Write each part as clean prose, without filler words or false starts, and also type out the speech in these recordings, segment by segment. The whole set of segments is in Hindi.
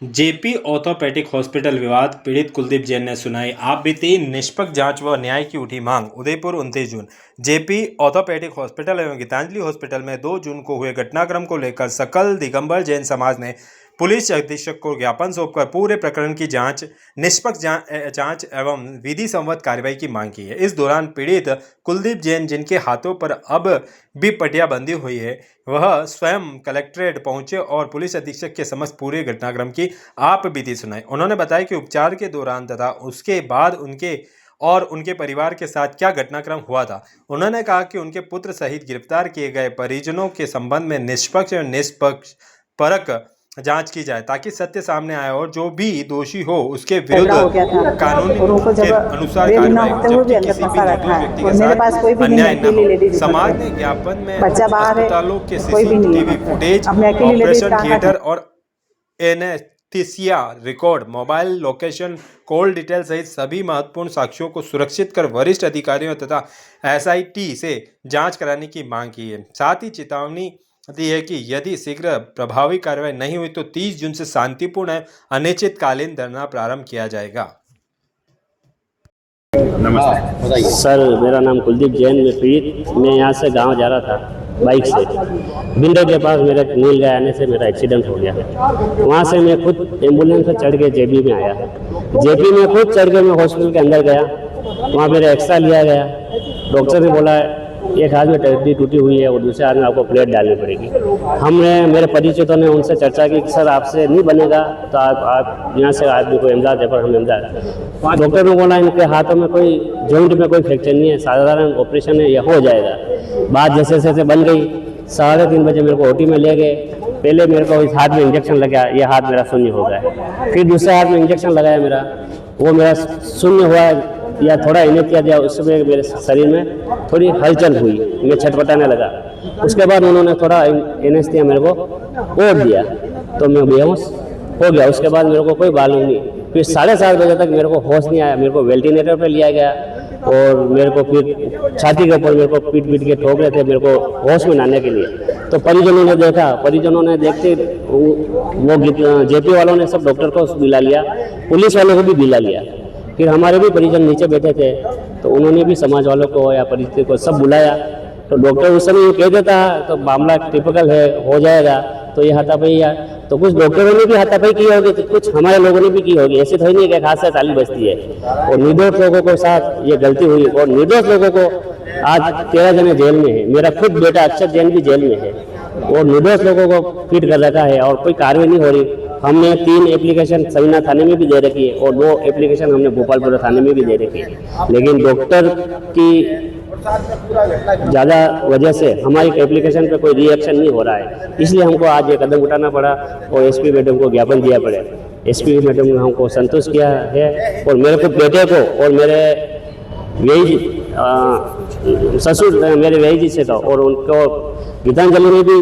जेपी ऑर्थोपेडिक हॉस्पिटल विवाद पीड़ित कुलदीप जैन ने सुनाई आप बीती निष्पक्ष जांच व न्याय की उठी मांग। उदयपुर 29 जून। जेपी ऑर्थोपेडिक हॉस्पिटल एवं गीतांजलि हॉस्पिटल में 2 जून को हुए घटनाक्रम को लेकर सकल दिगंबर जैन समाज ने पुलिस अधीक्षक को ज्ञापन सौंपकर पूरे प्रकरण की निष्पक्ष जांच एवं विधि सम्मत कार्रवाई की मांग की है। इस दौरान पीड़ित कुलदीप जैन, जिनके हाथों पर अब भी पटिया बंधी हुई है, वह स्वयं कलेक्ट्रेट पहुंचे और पुलिस अधीक्षक के समक्ष पूरे घटनाक्रम की आप बीती सुनाई। उन्होंने बताया कि उपचार के दौरान तथा उसके बाद उनके परिवार के साथ क्या घटनाक्रम हुआ था। उन्होंने कहा कि उनके पुत्र सहित गिरफ्तार किए गए परिजनों के संबंध में निष्पक्ष एवं निष्पक्षपात जांच की जाए ताकि सत्य सामने आए और जो भी दोषी हो उसके विरुद्ध कानून के अनुसार कार्रवाई हो। जबकि किसी भी निर्दोष व्यक्ति के साथ अन्याय न हो। समाज ने ज्ञापन में अस्पतालों के सीसीटीवी फुटेज, ऑपरेशन थिएटर और anaesthesia record, mobile location, call detail सहित सभी महत्वपूर्ण साक्ष्यों को सुरक्षित कर वरिष्ठ अधिकारियों तथा एसआईटी से जांच कराने की मांग की है। साथ ही चेतावनी दी है कि यदि शीघ्र प्रभावी कार्रवाई नहीं हुई तो 30 जून से शांतिपूर्ण अनिश्चितकालीन धरना प्रारंभ किया जाएगा। नमस्ते सर, मेरा नाम कुलदीप जैन। मैं यहाँ से गांव जा रहा था बाइक से। बिंडे के पास मेरे नील गाय आने से मेरा एक्सीडेंट हो गया। वहाँ से मैं खुद एम्बुलेंस से चढ़ के जेबी में आया। जेबी में खुद चढ़ के मैं हॉस्पिटल के अंदर गया। वहाँ मेरा एक्सरा लिया गया। डॉक्टर ने बोला एक हाथ में हड्डी टूटी हुई है और दूसरे हाथ में आपको प्लेट डालनी पड़ेगी। मेरे परिचितों ने उनसे चर्चा की कि सर आपसे नहीं बनेगा तो आप यहाँ से आदमी को इमदाद है, पर हम इमदाद। डॉक्टर ने बोला इनके हाथों में कोई जॉइंट में कोई फ्रैक्चर नहीं है, साधारण ऑपरेशन है, यह हो जाएगा। बात जैसे जैसे बन गई। 3:30 बजे मेरे को ओटी में ले गए। पहले मेरे को इस हाथ में इंजेक्शन लगा, यह हाथ मेरा शून्य हो गया। फिर दूसरे हाथ में इंजेक्शन लगाया मेरा, वो मेरा शून्य हुआ या थोड़ा एनेस्थीसिया दिया, उसमें मेरे शरीर में थोड़ी हलचल हुई, मैं छटपटाने लगा। उसके बाद उन्होंने थोड़ा एनेस्थीसिया मेरे को ओढ़ दिया तो मैं बेहोश हो गया। उसके बाद मेरे को कोई मालूम नहीं। फिर 7:30 बजे तक मेरे को होश नहीं आया। मेरे को वेंटिलेटर पर लिया गया और मेरे को फिर छाती के ऊपर मेरे को पीट के ठोक रहे थे मेरे को होश में लाने के लिए। तो परिजनों ने देखा, परिजनों ने देखते वो जेपी वालों ने सब डॉक्टर को बुला लिया, पुलिस वालों को भी बुला लिया। फिर हमारे भी परिजन नीचे बैठे थे तो उन्होंने भी समाज वालों को या परिचित को सब बुलाया। तो डॉक्टर उस समय ये कह देता तो मामला टिपिकल है, हो जाएगा, तो ये हाथापाई है। तो कुछ डॉक्टरों ने भी हाथापाई की होगी तो कुछ हमारे लोगों ने भी की होगी। ऐसी थोड़ी नहीं कि हाथ से ताली बजती है। और निर्दोष लोगों को साथ ये गलती हुई और निर्दोष लोगों को आज 13 जने जेल में है। मेरा खुद बेटा अक्षर जैन भी जेल में है और निर्दोष लोगों को पीट कर रखा है और कोई कार्रवाई नहीं हो रही। हमने 3 एप्लीकेशन सविना थाने में भी दे रखी है और 2 एप्लीकेशन हमने भोपालपुर थाने में भी दे रखी है, लेकिन डॉक्टर की ज़्यादा वजह से हमारी एप्लीकेशन पे कोई रिएक्शन नहीं हो रहा है। इसलिए हमको आज ये कदम उठाना पड़ा और एसपी मैडम को ज्ञापन दिया पड़े। एसपी मैडम ने हमको संतुष्ट किया है और मेरे को बेटे को और मेरे ससुर मेरे वही जी से था और उनको गीतांजलि में भी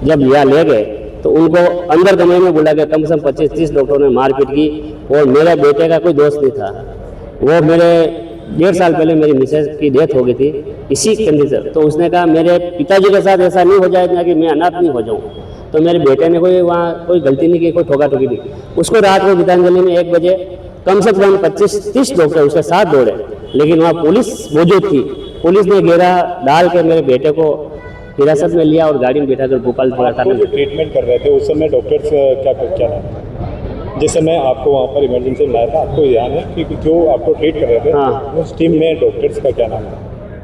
जब ले गए तो उनको अंदर कमरे में बुला के कम से कम 25-30 डॉक्टरों ने मारपीट की और मेरे बेटे का कोई दोस्त नहीं था। वो मेरे 1.5 साल पहले मेरी मिसेज की डेथ हो गई थी इसी कंडीशन। तो उसने कहा मेरे पिताजी के साथ ऐसा नहीं हो जाएगा कि मैं अनाथ नहीं हो जाऊँ। तो मेरे बेटे ने वहाँ कोई गलती नहीं की, कोई ठोका ठोकी नहीं। उसको रात को गीतांजलि में 1 बजे कम से कम 25-30 डॉक्टर उसके साथ दौड़े, लेकिन वहाँ पुलिस मौजूद थी। पुलिस ने घेरा डाल के मेरे बेटे को हिरासत में लिया और गाड़ी में बैठा कर भोपालपुर थाने में ट्रीटमेंट कर रहे थे। उस समय डॉक्टर्स क्या था? जिस समय आपको वहाँ पर इमरजेंसी में लाया था, आपको ध्यान है कि जो आपको ट्रीट कर रहे थे? हाँ। उस टीम में डॉक्टर्स का क्या नाम है?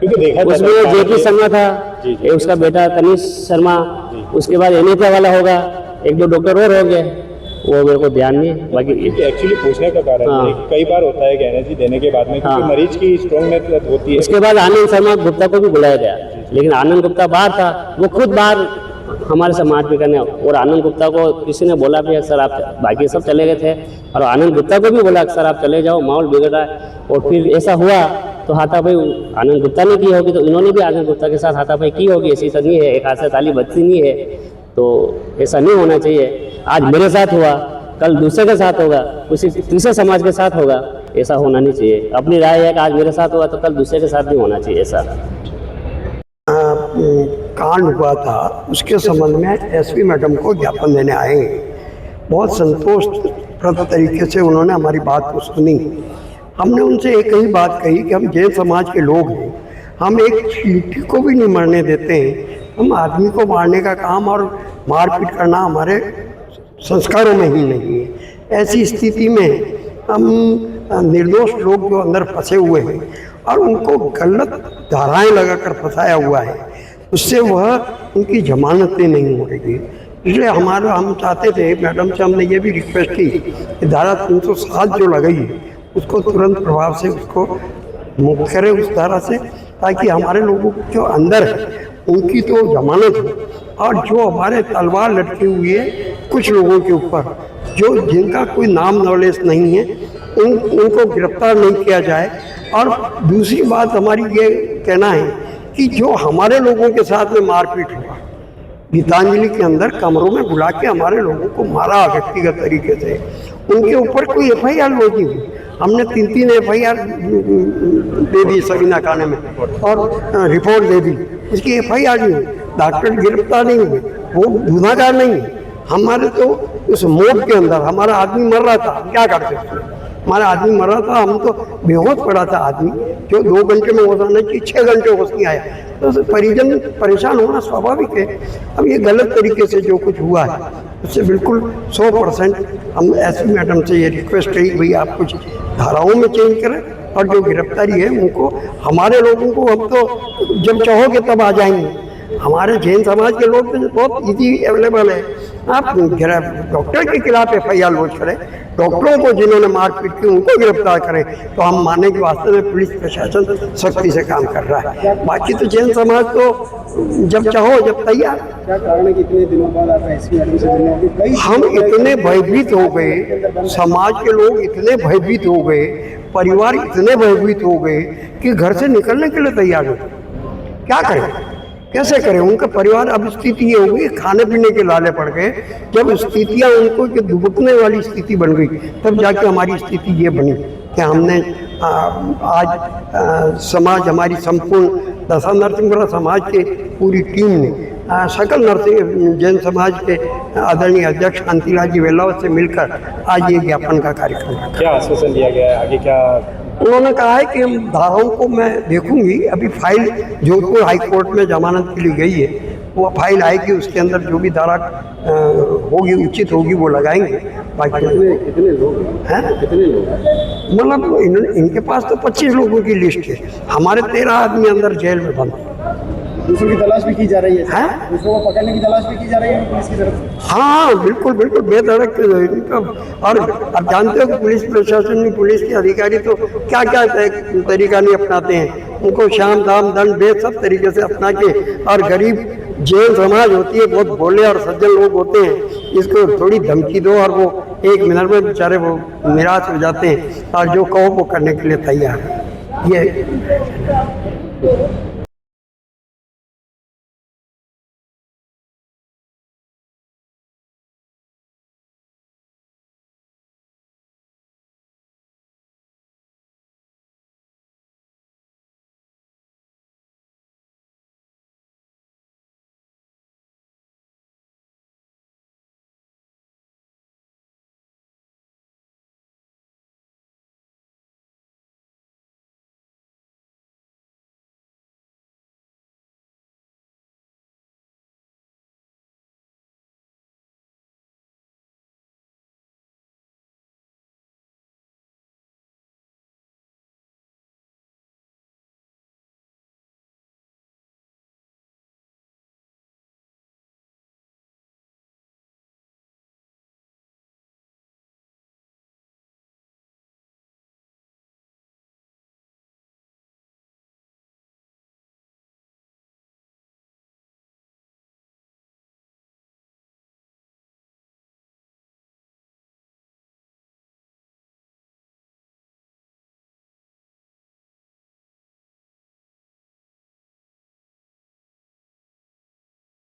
क्योंकि देखा उसमें जेपी शर्मा था, उसका बेटा तनीश शर्मा, उसके बाद एनेथिया वाला होगा, 1-2 डॉक्टर और हो गए, वो मेरे को ध्यान नहीं है। बाकी एक्चुअली पूछने का कारण है कई बार होता है कि एनर्जी देने के बाद में क्योंकि मरीज की स्ट्रॉन्गनेस होती है। उसके बाद आनंद शर्मा गुप्ता को भी बुलाया गया, लेकिन आनंद गुप्ता बाहर था। वो खुद बाहर हमारे से मारपीट करने और आनंद गुप्ता को किसी ने बोला भी सर आप, बाकी सब चले गए थे और आनंद गुप्ता को भी बोला सर आप चले जाओ, माहौल बिगड़ रहा है। और फिर ऐसा हुआ तो हाथापाई आनंद गुप्ता ने की होगी तो इन्होंने भी आनंद गुप्ता के साथ हाथापाई की होगी। ऐसी तो नहीं है, एक हाथ से ताली बजती नहीं है, तो ऐसा नहीं होना चाहिए। आज मेरे साथ हुआ, कल दूसरे के साथ होगा, किसी तीसरे समाज के साथ होगा, ऐसा होना नहीं चाहिए। अपनी राय है कि आज मेरे साथ हुआ तो कल दूसरे के साथ नहीं होना चाहिए। ऐसा कांड हुआ था उसके संबंध में एसपी मैडम को ज्ञापन देने आए बहुत संतोषप्रद तरीके से उन्होंने हमारी बात को सुनी। हमने उनसे एक ही बात कही कि हम जैन समाज के लोग हैं, हम एक चींटी को भी नहीं मरने देते हैं। हम आदमी को मारने का काम और मारपीट करना हमारे संस्कारों में ही नहीं है। ऐसी स्थिति में हम निर्दोष लोग जो अंदर फंसे हुए हैं और उनको गलत धाराएं लगाकर फंसाया हुआ है, उससे वह उनकी जमानतें नहीं हो रही है। इसलिए हम चाहते थे, मैडम से हमने ये भी रिक्वेस्ट की कि धारा 307 जो लगाई है उसको तुरंत प्रभाव से उसको मुक्त करें उस धारा से, ताकि हमारे लोगों जो अंदर है उनकी तो जमानत हो। और जो हमारे तलवार लटकी हुई है कुछ लोगों के ऊपर, जो जिनका कोई नाम नॉलेज नहीं है, उनको गिरफ्तार नहीं किया जाए। और दूसरी बात हमारी ये कहना है कि जो हमारे लोगों के साथ में मारपीट हुआ, गीतांजलि के अंदर कमरों में बुला के हमारे लोगों को मारा व्यक्तिगत तरीके से, उनके ऊपर कोई FIR नहीं हुई। हमने 3 FIR दे दी सबीना खाने में और रिपोर्ट दे दी, उसकी FIR नहीं हुई, डॉक्टर गिरफ्तार नहीं हुए, वो गुनाहगार नहीं है। हमारे तो उस मोड के अंदर हमारा आदमी मर रहा था, क्या करते थे, हमारा आदमी मर रहा था, हम तो बेहोश पड़ा था आदमी, जो 2 घंटे में होश आना चाहिए 6 घंटे होश नहीं आया, तो परिजन परेशान होना स्वाभाविक है। अब ये गलत तरीके से जो कुछ हुआ है उससे बिल्कुल 100% हम एसपी मैडम से ये रिक्वेस्ट करी, भाई आप कुछ धाराओं में चेंज करें और जो गिरफ्तारी है उनको, हमारे लोगों को हम तो जब चाहोगे तब आ जाएंगे। हमारे जैन समाज के लोग तो बहुत इजी अवेलेबल है। आप डॉक्टर के खिलाफ FIR लॉन्च करें, डॉक्टरों को जिन्होंने मारपीट की उनको गिरफ्तार करें, तो हम माने कि वास्तव में पुलिस प्रशासन सख्ती से काम कर रहा है। बाकी तो जैन समाज तो जब चाहो जब तैयार। क्या कारण है कि इतने दिनों बाद आप एसपी मैडम से मिलने आए? कई हम इतने भयभीत हो गए, समाज के लोग इतने भयभीत हो गए, परिवार इतने भयभीत हो गए कि घर से निकलने के लिए तैयार नहीं। क्या करें, कैसे करें? उनका परिवार, अब स्थिति ये हो गई, खाने पीने के लाले पड़ गए। जब स्थितियाँ उनको कि दुबकने वाली स्थिति बन गई, तब जाके हमारी स्थिति ये बनी कि हमने आज समाज, हमारी संपूर्ण दशा नरसिंहपुरा समाज के पूरी टीम ने सकल नरसिंह जैन समाज के आदरणीय अध्यक्ष कांतिलाल जी वेलावत से मिलकर आज ये ज्ञापन का कार्यक्रम रखा। क्या आश्वासन दिया गया है, आगे क्या? उन्होंने कहा है कि हम धाराओं को मैं देखूंगी, अभी फाइल जोधपुर हाई कोर्ट में जमानत के लिए गई है, वो फाइल आएगी, उसके अंदर जो भी धारा होगी उचित होगी वो लगाएंगे। बाकी कितने लोग हैं, कितने लोग मतलब इनके पास तो 25 लोगों की लिस्ट है, हमारे 13 आदमी अंदर जेल में बंद। दूसरों की तलाश भी की जा रही है? हैं? दूसरों को पकड़ने की तलाश भी की जा रही है पुलिस की तरफ से? हाँ बिल्कुल बिल्कुल, बेधड़क इनका। और अब जानते हो कि पुलिस प्रशासन, पुलिस के अधिकारी तो क्या क्या तरीका नहीं अपनाते हैं, उनको शाम दाम दंड भेद सब तरीके से अपना के, और गरीब जैन समाज होती है, बहुत भोले और सज्जन लोग होते हैं, इसको थोड़ी धमकी दो और वो 1 मिनट में बेचारे वो निराश हो जाते हैं और जो कहो वो करने के लिए तैयार है। ये